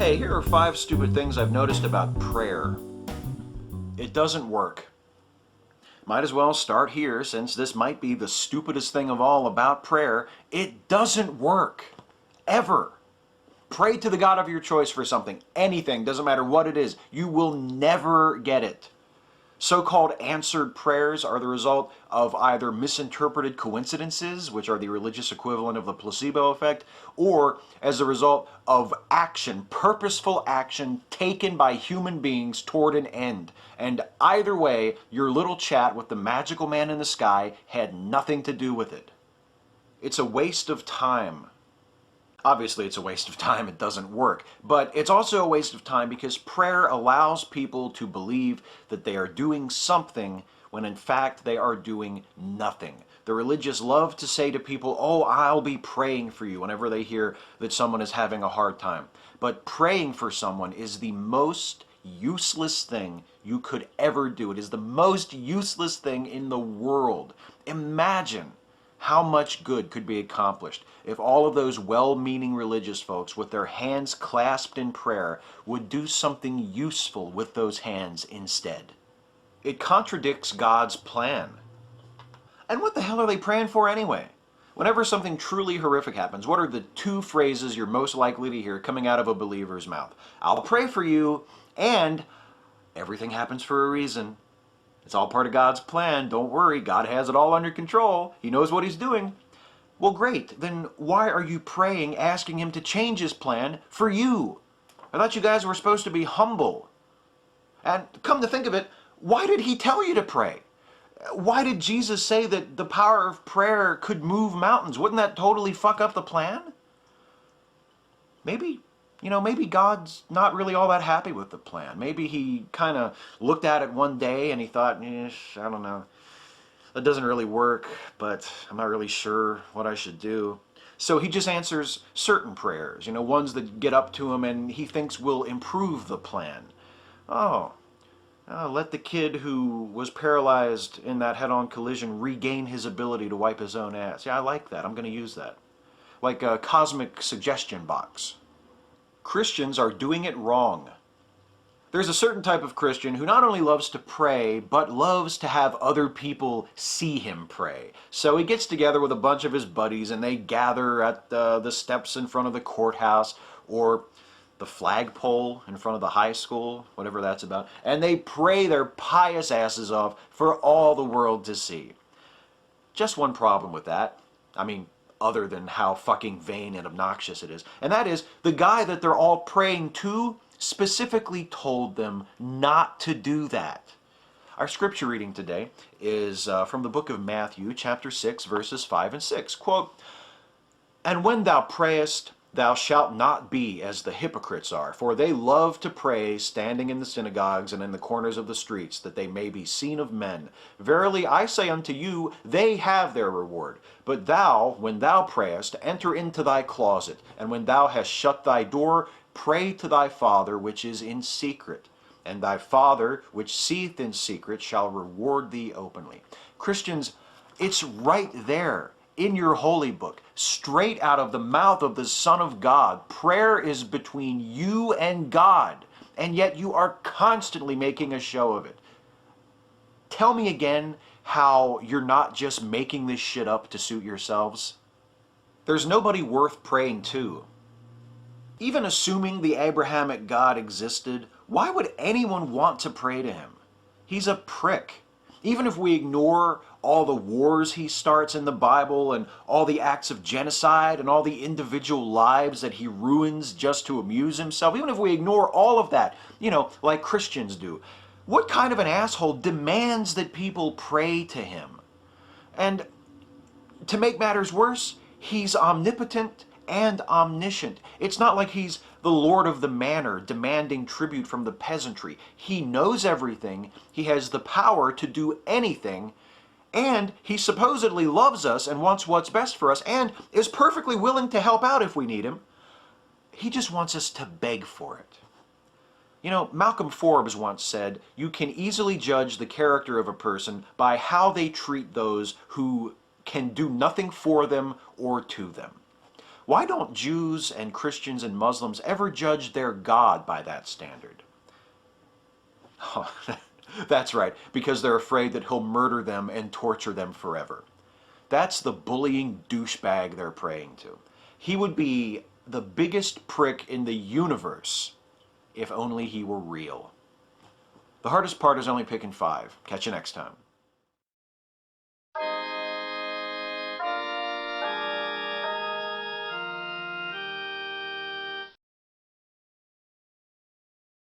Hey, here are 5 stupid things I've noticed about prayer. It doesn't work. Might as well start here since this might be the stupidest thing of all about prayer. It doesn't work. Ever. Pray to the God of your choice for something. Anything. Doesn't matter what it is. You will never get it. So-called answered prayers are the result of either misinterpreted coincidences, which are the religious equivalent of the placebo effect, or as a result of action, purposeful action taken by human beings toward an end. And either way, your little chat with the magical man in the sky had nothing to do with it. It's a waste of time. Obviously, it's a waste of time, it doesn't work. But it's also a waste of time because prayer allows people to believe that they are doing something when in fact they are doing nothing. The religious love to say to people, "Oh, I'll be praying for you," whenever they hear that someone is having a hard time. But praying for someone is the most useless thing you could ever do. It is the most useless thing in the world. Imagine how much good could be accomplished if all of those well-meaning religious folks with their hands clasped in prayer would do something useful with those hands instead. It contradicts God's plan. And what the hell are they praying for anyway? Whenever something truly horrific happens, what are the 2 phrases you're most likely to hear coming out of a believer's mouth? "I'll pray for you," and "everything happens for a reason. It's all part of God's plan. Don't worry, God has it all under control. He knows what He's doing." Well, great. Then why are you praying, asking Him to change His plan for you? I thought you guys were supposed to be humble. And come to think of it, why did He tell you to pray? Why did Jesus say that the power of prayer could move mountains? Wouldn't that totally fuck up the plan? Maybe God's not really all that happy with the plan. Maybe He kind of looked at it one day and He thought, I don't know, that doesn't really work, but I'm not really sure what I should do. So He just answers certain prayers, ones that get up to Him and He thinks will improve the plan. Let the kid who was paralyzed in that head-on collision regain his ability to wipe his own ass. Yeah, I like that. I'm going to use that. Like a cosmic suggestion box. Christians are doing it wrong. There's a certain type of Christian who not only loves to pray, but loves to have other people see him pray. So he gets together with a bunch of his buddies and they gather at the steps in front of the courthouse or the flagpole in front of the high school, whatever that's about, and they pray their pious asses off for all the world to see. Just one problem with that. Other than how fucking vain and obnoxious it is. And that is, the guy that they're all praying to specifically told them not to do that. Our scripture reading today is from the book of Matthew, chapter 6, verses 5 and 6. Quote, "And when thou prayest, thou shalt not be as the hypocrites are, for they love to pray standing in the synagogues and in the corners of the streets, that they may be seen of men. Verily I say unto you, they have their reward. But thou, when thou prayest, enter into thy closet, and when thou hast shut thy door, pray to thy Father which is in secret. And thy Father which seeth in secret shall reward thee openly." Christians, it's right there in your holy book, straight out of the mouth of the Son of God. Prayer is between you and God, and yet you are constantly making a show of it. Tell me again how you're not just making this shit up to suit yourselves. There's nobody worth praying to. Even assuming the Abrahamic God existed, why would anyone want to pray to Him? He's a prick. Even if we ignore all the wars He starts in the Bible and all the acts of genocide and all the individual lives that He ruins just to amuse Himself, even if we ignore all of that, like Christians do, what kind of an asshole demands that people pray to Him? And to make matters worse, He's omnipotent and omniscient. It's not like He's the Lord of the Manor demanding tribute from the peasantry. He knows everything, He has the power to do anything, and He supposedly loves us and wants what's best for us and is perfectly willing to help out if we need Him. He just wants us to beg for it. Malcolm Forbes once said, "You can easily judge the character of a person by how they treat those who can do nothing for them or to them." Why don't Jews and Christians and Muslims ever judge their God by that standard? Oh, that's right, because they're afraid that he'll murder them and torture them forever. That's the bullying douchebag they're praying to. He would be the biggest prick in the universe if only he were real. The hardest part is only picking 5. Catch you next time.